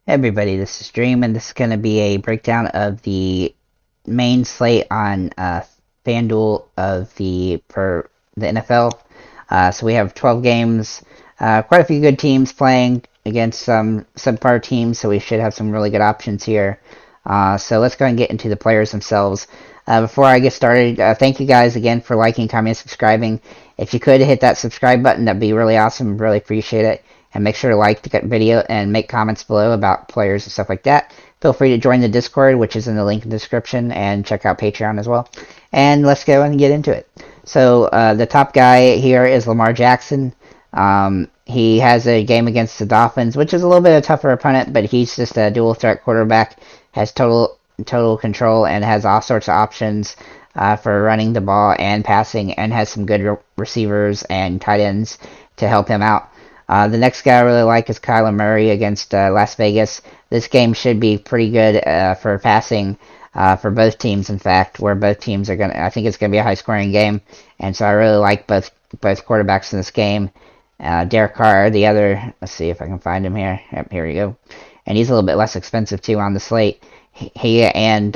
Hey everybody, this is Dream, and this is going to be a breakdown of the main slate on FanDuel of the NFL. So we have 12 games, quite a few good teams playing against some subpar teams, so we should have some really good options here. So let's go and get into the players themselves. Before I get started, thank you guys again for liking, commenting, subscribing. If you could hit that subscribe button, that'd be really awesome. Really appreciate it. And make sure to like the video and make comments below about players and stuff like that. Feel free to join the Discord, which is in the link in the description, and check out Patreon as well. And let's go and get into it. So the top guy here is Lamar Jackson. He has a game against the Dolphins, which is a little bit of a tougher opponent, but he's just a dual threat quarterback, has total control, and has all sorts of options for running the ball and passing, and has some good receivers and tight ends to help him out. The next guy I really like is Kyler Murray against Las Vegas. This game should be pretty good for passing for both teams, in fact, where both teams are going to, I think it's going to be a high-scoring game, and so I really like both quarterbacks in this game. Derek Carr, the other, let's see if I can find him here. Yep, here we go. And he's a little bit less expensive, too, on the slate. He and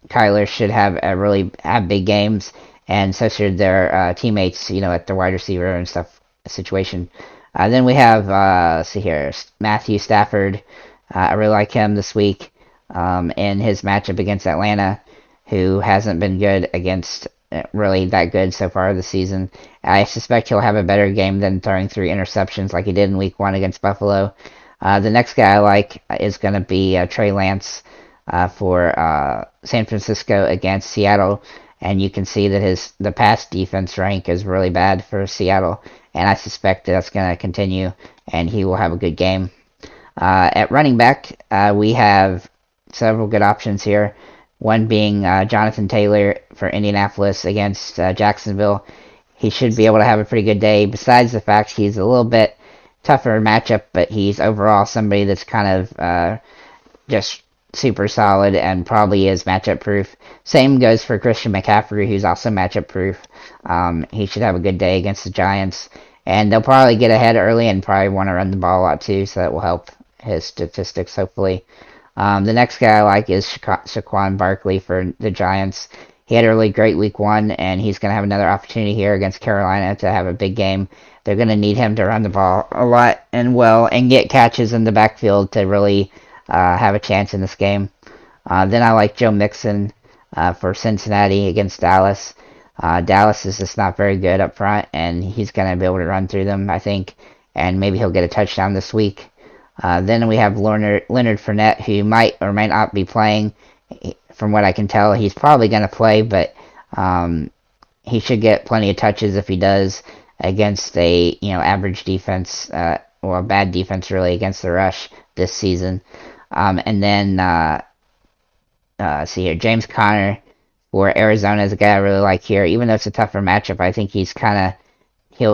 Kyler should have big games, and so should their teammates, at the wide receiver and stuff situation. Then we have, let's see here, Matthew Stafford. I really like him this week in his matchup against Atlanta, who hasn't been good against really that good so far this season. I suspect he'll have a better game than throwing 3 interceptions like he did in Week 1 against Buffalo. The next guy I like is going to be Trey Lance for San Francisco against Seattle. And you can see that the pass defense rank is really bad for Seattle, and I suspect that's going to continue, and he will have a good game. At running back, we have several good options here, one being Jonathan Taylor for Indianapolis against Jacksonville. He should be able to have a pretty good day, besides the fact he's a little bit tougher matchup, but he's overall somebody that's kind of just super solid and probably is matchup proof. Same goes for Christian McCaffrey, who's also matchup proof. He should have a good day against the Giants, and they'll probably get ahead early and probably want to run the ball a lot too, so that will help his statistics hopefully. The next guy I like is Saquon Barkley for the Giants. He had a really great week 1, and he's going to have another opportunity here against Carolina to have a big game. They're going to need him to run the ball a lot and well and get catches in the backfield to really have a chance in this game. Then I like Joe Mixon for Cincinnati against Dallas. Dallas is just not very good up front, and he's going to be able to run through them, I think, and maybe he'll get a touchdown this week. Then we have Leonard Fournette, who might or might not be playing. From what I can tell, he's probably going to play, but he should get plenty of touches if he does against a average defense, or a bad defense really against the rush this season. And then, see here, James Conner for Arizona is a guy I really like here. Even though it's a tougher matchup, I think he's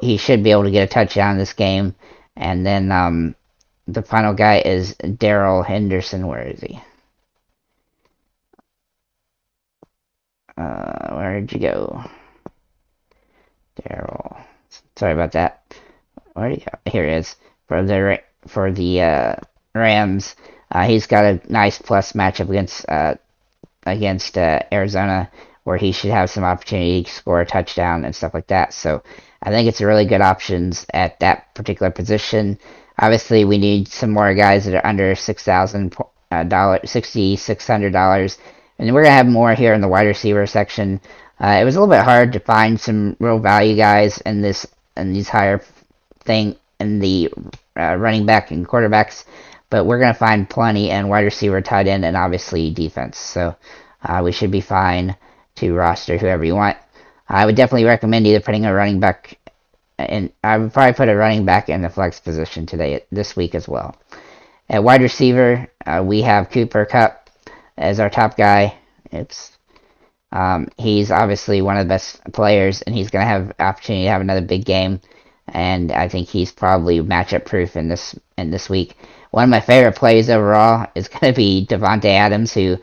he should be able to get a touchdown in this game. And then the final guy is Darrell Henderson. Where is he? Where did you go? Darrell. Sorry about that. Where did you go? Here he is for the Rams. He's got a nice plus matchup against Arizona, where he should have some opportunity to score a touchdown and stuff like that. So I think it's a really good options at that particular position. Obviously, we need some more guys that are under $6,600, and we're gonna have more here in the wide receiver section. It was a little bit hard to find some real value guys in these higher thing in the running back and quarterbacks, but we're going to find plenty in wide receiver, tight end, and obviously defense. So we should be fine to roster whoever you want. I would definitely recommend either putting a running back, and I would probably put a running back in the flex position this week as well. At wide receiver, we have Cooper Kupp as our top guy. He's obviously one of the best players, and he's going to have opportunity to have another big game. And I think he's probably matchup proof in this week. One of my favorite plays overall is going to be Devontae Adams, who,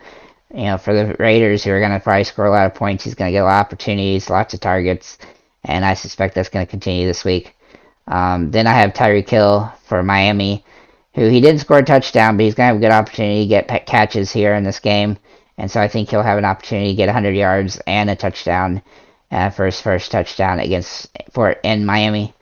for the Raiders, who are going to probably score a lot of points, he's going to get a lot of opportunities, lots of targets, and I suspect that's going to continue this week. Then I have Tyreek Hill for Miami, who he didn't score a touchdown, but he's going to have a good opportunity to get catches here in this game. And so I think he'll have an opportunity to get 100 yards and a touchdown for his first touchdown in Miami.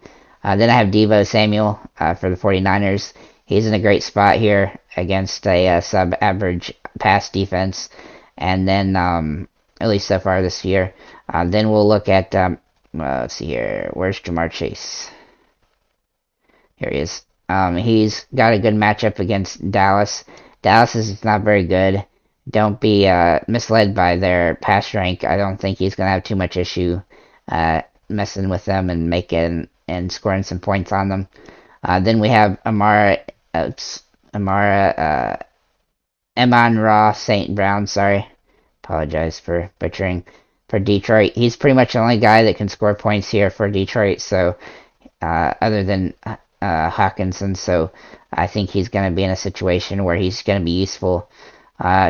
Then I have Deebo Samuel for the 49ers. He's in a great spot here against a sub-average pass defense. And then, at least so far this year. Then we'll look at, let's see here. Where's Jamar Chase? Here he is. He's got a good matchup against Dallas. Dallas is not very good. Don't be misled by their pass rank. I don't think he's going to have too much issue messing with them and making and scoring some points on them. Then we have Amon-Ra St. Brown. Sorry, apologize for butchering. For Detroit, he's pretty much the only guy that can score points here for Detroit. So other than Hawkinson, so I think he's going to be in a situation where he's going to be useful.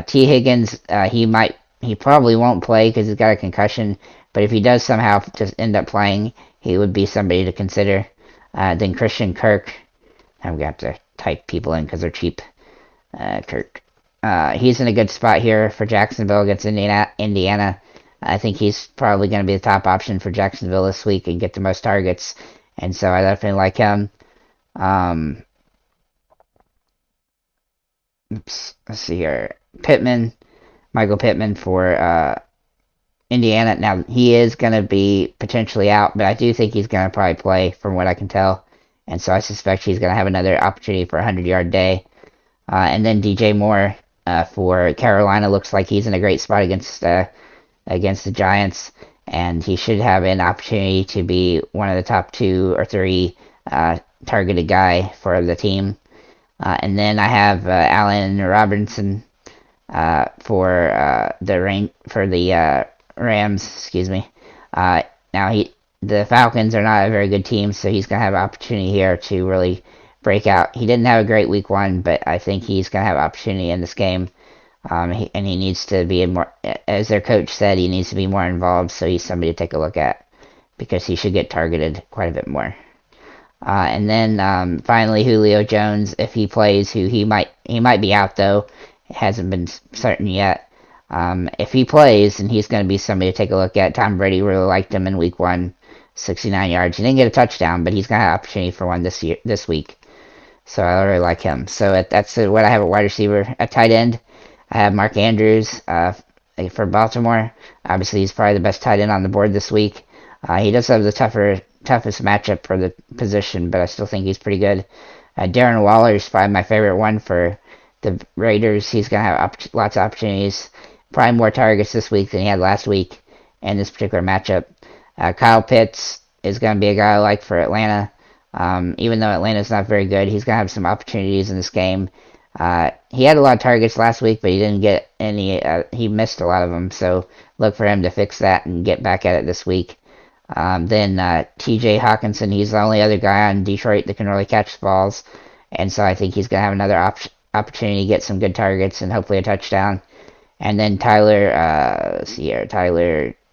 T. Higgins, he probably won't play because he's got a concussion, but if he does somehow just end up playing, he would be somebody to consider. Then Christian Kirk, I'm going to have to type people in because they're cheap. Kirk. He's in a good spot here for Jacksonville against Indiana. I think he's probably going to be the top option for Jacksonville this week and get the most targets, and so I definitely like him. Let's see here. Michael Pittman for Indiana. Now, he is going to be potentially out, but I do think he's going to probably play from what I can tell, and so I suspect he's going to have another opportunity for a 100-yard day. And then DJ Moore for Carolina looks like he's in a great spot against the Giants, and he should have an opportunity to be one of the top 2 or 3 targeted guy for the team. And then I have Allen Robinson for the Rams. Excuse me. Now the Falcons are not a very good team, so he's gonna have an opportunity here to really break out. He didn't have a great week 1, but I think he's gonna have an opportunity in this game. He needs to be more, as their coach said, he needs to be more involved. So he's somebody to take a look at because he should get targeted quite a bit more. And then finally Julio Jones, if he plays, he might be out though. It hasn't been certain yet. If he plays, then he's going to be somebody to take a look at. Tom Brady really liked him in week 1, 69 yards. He didn't get a touchdown, but he's going to have an opportunity for one this week. So I really like him. So that's what I have at wide receiver. At tight end, I have Mark Andrews for Baltimore. Obviously, he's probably the best tight end on the board this week. He does have the toughest matchup for the position, but I still think he's pretty good. Darren Waller is probably my favorite one for the Raiders. He's going to have lots of opportunities. Probably more targets this week than he had last week in this particular matchup. Kyle Pitts is going to be a guy I like for Atlanta. Even though Atlanta's not very good, he's going to have some opportunities in this game. He had a lot of targets last week, but he didn't get any. He missed a lot of them, so look for him to fix that and get back at it this week. Then T.J. Hawkinson, he's the only other guy on Detroit that can really catch balls, and so I think he's going to have another opportunity to get some good targets and hopefully a touchdown. And then Tyler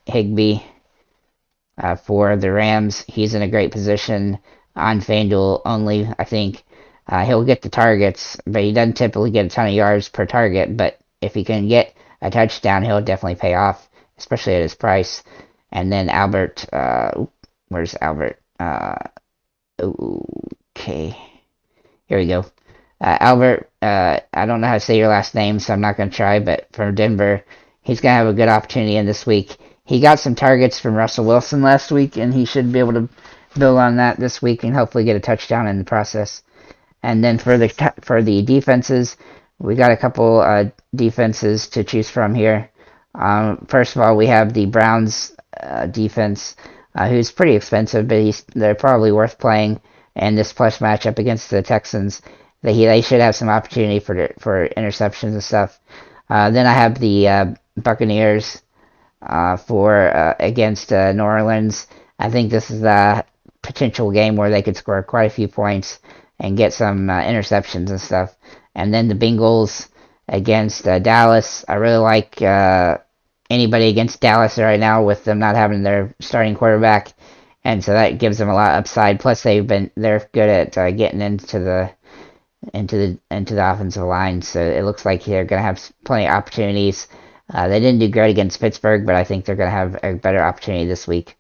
Higbee for the Rams. He's in a great position on FanDuel only, I think. He'll get the targets, but he doesn't typically get a ton of yards per target. But if he can get a touchdown, he'll definitely pay off, especially at his price. And then Albert, where's Albert? Okay, here we go. Albert, I don't know how to say your last name, so I'm not going to try, but from Denver, he's going to have a good opportunity in this week. He got some targets from Russell Wilson last week, and he should be able to build on that this week and hopefully get a touchdown in the process. And then for the defenses, we got a couple defenses to choose from here. First of all, we have the Browns defense, who's pretty expensive, but they're probably worth playing in this plus matchup against the Texans. They should have some opportunity for interceptions and stuff. Then I have the Buccaneers against New Orleans. I think this is a potential game where they could score quite a few points and get some interceptions and stuff. And then the Bengals against Dallas. I really like anybody against Dallas right now with them not having their starting quarterback, and so that gives them a lot of upside. Plus, they're good at getting into into the offensive line. So it looks like they're going to have plenty of opportunities. They didn't do great against Pittsburgh, but I think they're going to have a better opportunity this week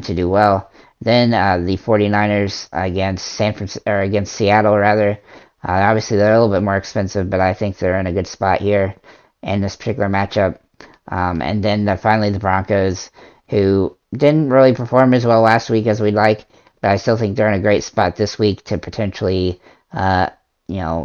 to do well. Then the 49ers against against Seattle rather. Obviously they're a little bit more expensive, but I think they're in a good spot here in this particular matchup. And then finally the Broncos, who didn't really perform as well last week as we'd like, but I still think they're in a great spot this week to potentially,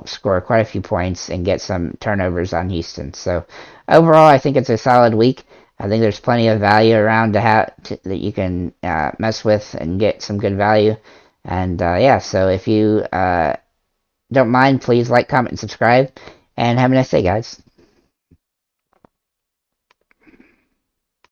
score quite a few points and get some turnovers on Houston. So overall, I think it's a solid week. I think there's plenty of value around that you can mess with and get some good value. And so if you don't mind, please like, comment, and subscribe. And have a nice day, guys.